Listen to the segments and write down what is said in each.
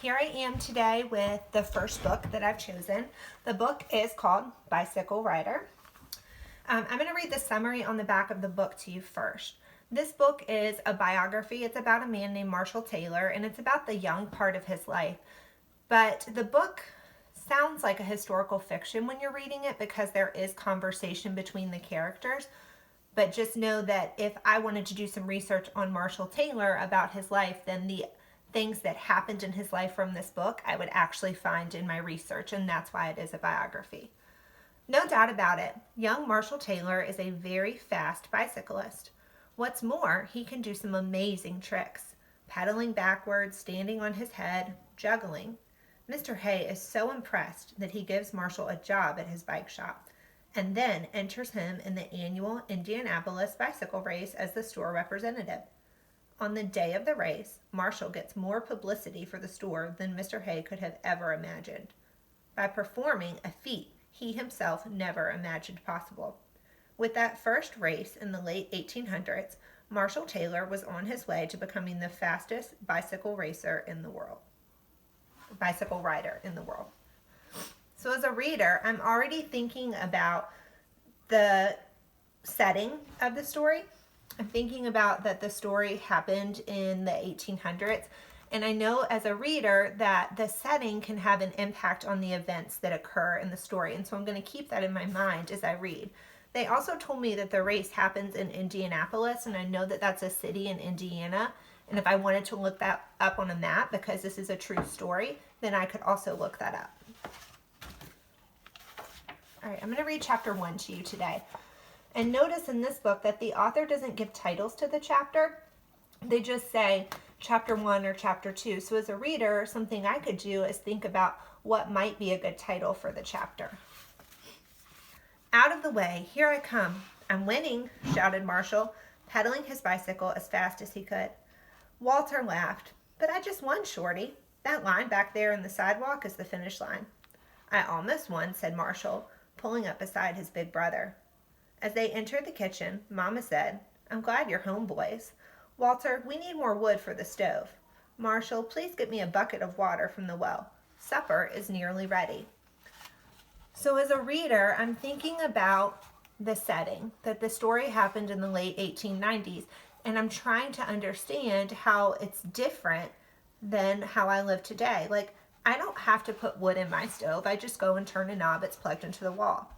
here I am today with the first book that I've chosen. The book is called Bicycle Rider. I'm going to read the summary on the back of the book to you first. This book is a biography. It's about a man named Marshall Taylor, and it's about the young part of his life. But the book sounds like a historical fiction when you're reading it because there is conversation between the characters. But just know that if I wanted to do some research on Marshall Taylor about his life, then the things that happened in his life from this book I would actually find in my research, and that's why it is a biography. No doubt about it, young Marshall Taylor is a very fast bicyclist. What's more, he can do some amazing tricks, pedaling backwards, standing on his head, juggling. Mr. Hay is so impressed that he gives Marshall a job at his bike shop and then enters him in the annual Indianapolis bicycle race as the store representative. On the day of the race, Marshall gets more publicity for the store than Mr. Hay could have ever imagined, by performing a feat he himself never imagined possible. With that first race in the late 1800s, Marshall Taylor was on his way to becoming the fastest bicycle rider in the world. So as a reader, I'm already thinking about the setting of the story. I'm thinking about that the story happened in the 1800s, and I know as a reader that the setting can have an impact on the events that occur in the story, and so I'm going to keep that in my mind as I read. They also told me that the race happens in Indianapolis, and I know that that's a city in Indiana, and if I wanted to look that up on a map because this is a true story, then I could also look that up. All right, I'm going to read chapter 1 to you today. And notice in this book that the author doesn't give titles to the chapter. They just say chapter 1 or chapter 2. So as a reader, something I could do is think about what might be a good title for the chapter. Out of the way, here I come. I'm winning, shouted Marshall, pedaling his bicycle as fast as he could. Walter laughed. But I just won, Shorty. That line back there in the sidewalk is the finish line. I almost won, said Marshall, pulling up beside his big brother. As they entered the kitchen, Mama said, I'm glad you're home, boys. Walter, we need more wood for the stove. Marshall, please get me a bucket of water from the well. Supper is nearly ready. So as a reader, I'm thinking about the setting, that the story happened in the late 1890s, and I'm trying to understand how it's different than how I live today. Like, I don't have to put wood in my stove. I just go and turn a knob, it's plugged into the wall.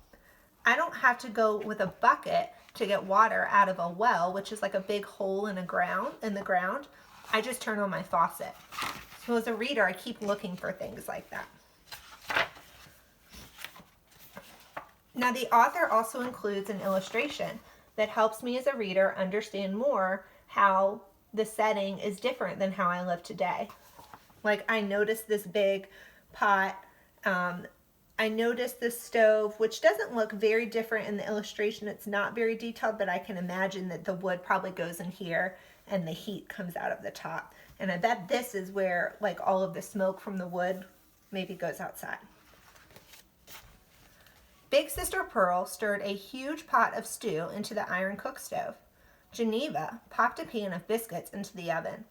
I don't have to go with a bucket to get water out of a well, which is like a big hole in the ground. I just turn on my faucet. So as a reader, I keep looking for things like that. Now the author also includes an illustration that helps me as a reader understand more how the setting is different than how I live today. Like I noticed this big pot, I noticed this stove, which doesn't look very different in the illustration. It's not very detailed, but I can imagine that the wood probably goes in here and the heat comes out of the top. And I bet this is where like all of the smoke from the wood maybe goes outside. Big Sister Pearl stirred a huge pot of stew into the iron cook stove. Geneva popped a pan of biscuits into the oven.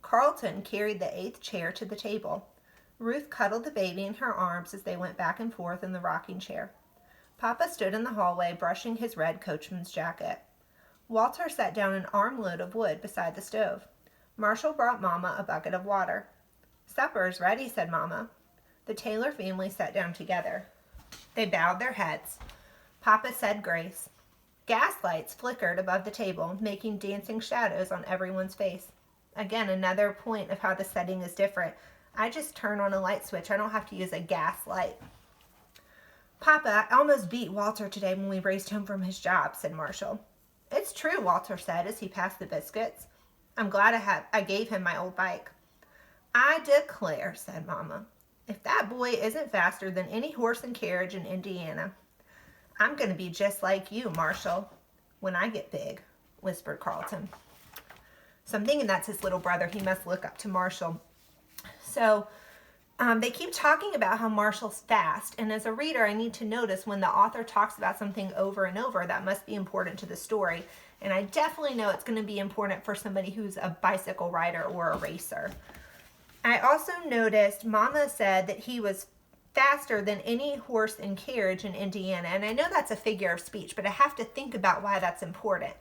Carlton carried the 8th chair to the table. Ruth cuddled the baby in her arms as they went back and forth in the rocking chair. Papa stood in the hallway brushing his red coachman's jacket. Walter set down an armload of wood beside the stove. Marshall brought Mama a bucket of water. Supper's ready, said Mama. The Taylor family sat down together. They bowed their heads. Papa said grace. Gas lights flickered above the table, making dancing shadows on everyone's face. Again, another point of how the setting is different. I just turn on a light switch. I don't have to use a gas light. Papa, I almost beat Walter today when we raced home from his job, said Marshall. It's true, Walter said as he passed the biscuits. I'm glad I gave him my old bike. I declare, said Mama. If that boy isn't faster than any horse and carriage in Indiana, I'm going to be just like you, Marshall, when I get big, whispered Carlton. So I'm thinking that's his little brother. He must look up to Marshall. So they keep talking about how Marshall's fast, and as a reader I need to notice when the author talks about something over and over, that must be important to the story, and I definitely know it's going to be important for somebody who's a bicycle rider or a racer. I also noticed Mama said that he was faster than any horse and carriage in Indiana. And I know that's a figure of speech, but I have to think about why that's important.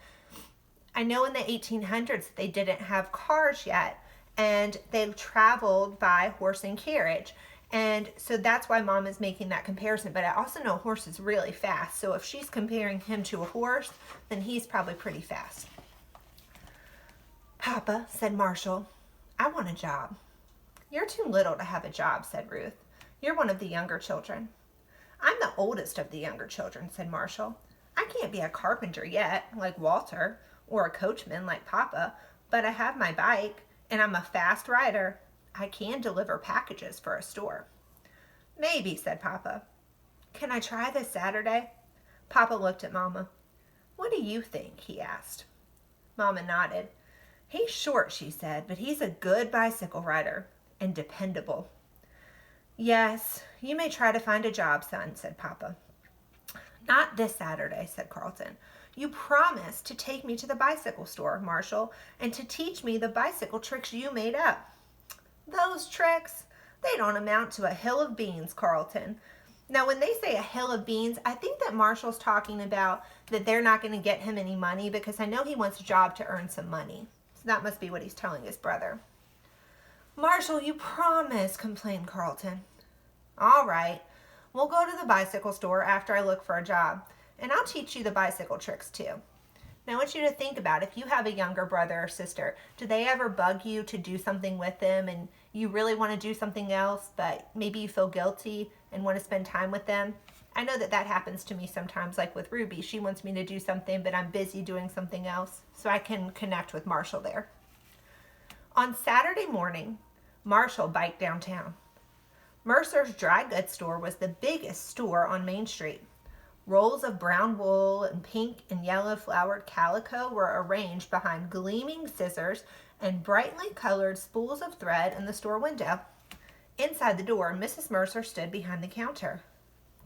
I know in the 1800s they didn't have cars yet, and they traveled by horse and carriage. And so that's why Mom is making that comparison. But I also know a horse is really fast. So if she's comparing him to a horse, then he's probably pretty fast. Papa, said Marshall, I want a job. You're too little to have a job, said Ruth. You're one of the younger children. I'm the oldest of the younger children, said Marshall. I can't be a carpenter yet, like Walter, or a coachman like Papa, but I have my bike, and I'm a fast rider. I can deliver packages for a store. Maybe, said Papa. Can I try this Saturday? Papa looked at Mama. What do you think? He asked. Mama nodded. He's short, she said, but he's a good bicycle rider and dependable. Yes, you may try to find a job, son, said Papa. Not this Saturday, said Carlton. You promised to take me to the bicycle store, Marshall, and to teach me the bicycle tricks you made up. Those tricks, they don't amount to a hill of beans, Carlton. Now, when they say a hill of beans, I think that Marshall's talking about that they're not going to get him any money, because I know he wants a job to earn some money. So that must be what he's telling his brother. Marshall, you promised, complained Carlton. All right, we'll go to the bicycle store after I look for a job, and I'll teach you the bicycle tricks too. Now I want you to think about, if you have a younger brother or sister, do they ever bug you to do something with them and you really want to do something else, but maybe you feel guilty and want to spend time with them? I know that that happens to me sometimes, like with Ruby. She wants me to do something, but I'm busy doing something else, so I can connect with Marshall there. On Saturday morning, Marshall biked downtown. Mercer's dry goods store was the biggest store on Main Street. Rolls of brown wool and pink and yellow flowered calico were arranged behind gleaming scissors and brightly colored spools of thread in the store window. Inside the door, Mrs. Mercer stood behind the counter.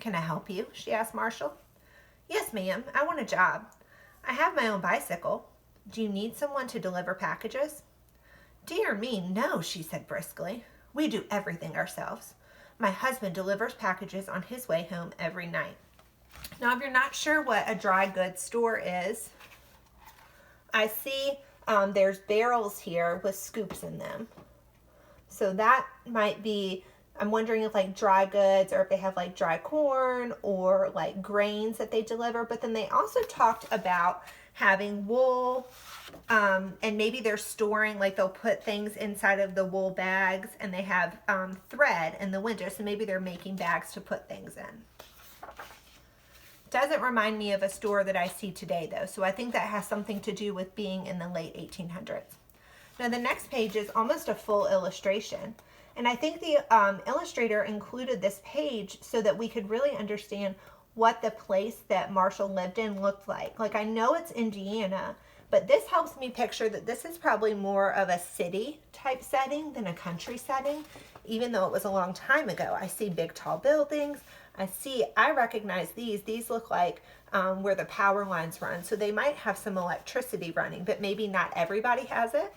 Can I help you? She asked Marshall. Yes, ma'am. I want a job. I have my own bicycle. Do you need someone to deliver packages? Dear me, no, she said briskly. We do everything ourselves. My husband delivers packages on his way home every night. Now, if you're not sure what a dry goods store is, I see there's barrels here with scoops in them. So that might be, I'm wondering if like dry goods, or if they have like dry corn or like grains that they deliver. But then they also talked about having wool, and maybe they're storing, like they'll put things inside of the wool bags, and they have thread in the winter. So maybe they're making bags to put things in. Doesn't remind me of a store that I see today though, so I think that has something to do with being in the late 1800s. Now the next page is almost a full illustration, and I think the illustrator included this page so that we could really understand what the place that Marshall lived in looked like. Like, I know it's Indiana, but this helps me picture that this is probably more of a city type setting than a country setting, even though it was a long time ago. I see big tall buildings. I recognize these. These look like where the power lines run. So they might have some electricity running, but maybe not everybody has it.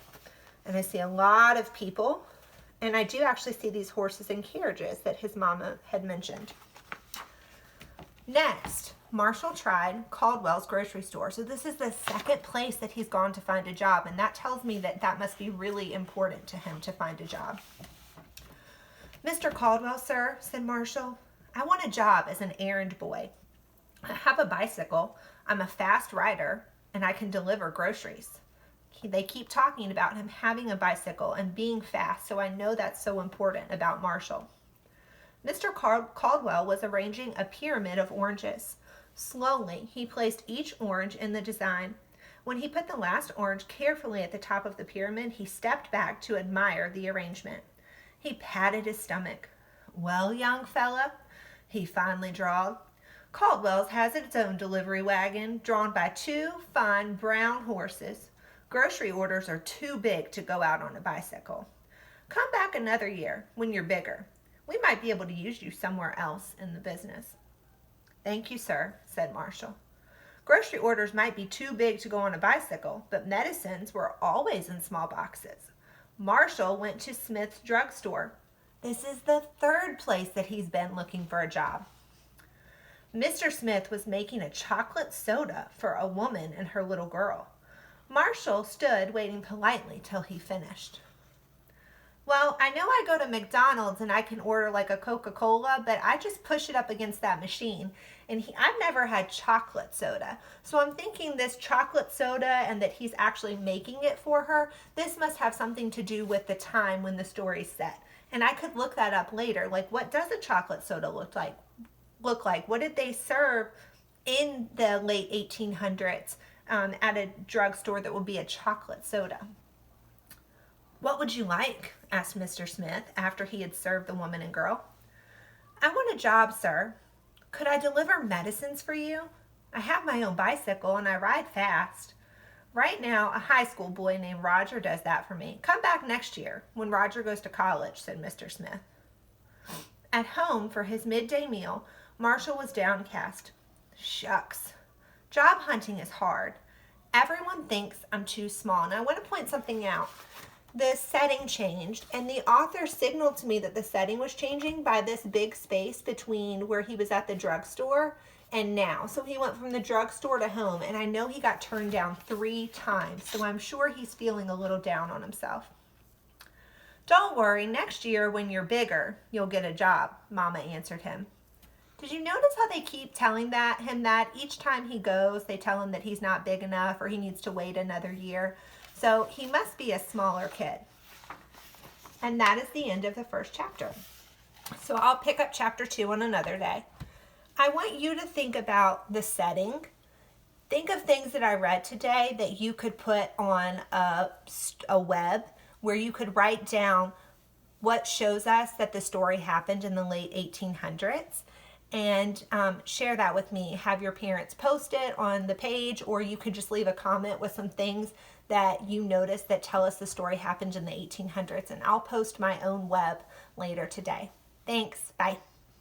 And I see a lot of people. And I do actually see these horses and carriages that his mama had mentioned. Next, Marshall tried Caldwell's grocery store. So this is the second place that he's gone to find a job. And that tells me that that must be really important to him to find a job. Mr. Caldwell, sir, said Marshall, I want a job as an errand boy. I have a bicycle, I'm a fast rider, and I can deliver groceries. They keep talking about him having a bicycle and being fast, so I know that's so important about Marshall. Mr. Caldwell was arranging a pyramid of oranges. Slowly, he placed each orange in the design. When he put the last orange carefully at the top of the pyramid, he stepped back to admire the arrangement. He patted his stomach. Well, young fella, he finally drawled, Caldwell's has its own delivery wagon, drawn by two fine brown horses. Grocery orders are too big to go out on a bicycle. Come back another year when you're bigger. We might be able to use you somewhere else in the business. Thank you, sir, said Marshall. Grocery orders might be too big to go on a bicycle, but medicines were always in small boxes. Marshall went to Smith's drugstore. This is the third place that he's been looking for a job. Mr. Smith was making a chocolate soda for a woman and her little girl. Marshall stood waiting politely till he finished. Well, I know I go to McDonald's and I can order like a Coca-Cola, but I just push it up against that machine. And I've never had chocolate soda. So I'm thinking this chocolate soda and that he's actually making it for her, this must have something to do with the time when the story's set. And I could look that up later. Like, what does a chocolate soda look like? What did they serve in the late 1800s at a drugstore that would be a chocolate soda? What would you like? Asked Mr. Smith after he had served the woman and girl. I want a job, sir. Could I deliver medicines for you? I have my own bicycle and I ride fast. Right now, a high school boy named Roger does that for me. Come back next year when Roger goes to college, said Mr. Smith. At home for his midday meal, Marshall was downcast. Shucks. Job hunting is hard. Everyone thinks I'm too small. And I want to point something out. The setting changed, and the author signaled to me that the setting was changing by this big space between where he was at the drugstore and now. So he went from the drugstore to home, and I know he got turned down 3 times, so I'm sure he's feeling a little down on himself. Don't worry, next year when you're bigger, you'll get a job, Mama answered him. Did you notice how they keep telling him that each time he goes, they tell him that he's not big enough or he needs to wait another year? So he must be a smaller kid. And that is the end of the first chapter. So I'll pick up chapter 2 on another day. I want you to think about the setting. Think of things that I read today that you could put on a web where you could write down what shows us that the story happened in the late 1800s. And share that with me. Have your parents post it on the page, or you could just leave a comment with some things that you noticed that tell us the story happened in the 1800s. And I'll post my own web later today. Thanks. Bye.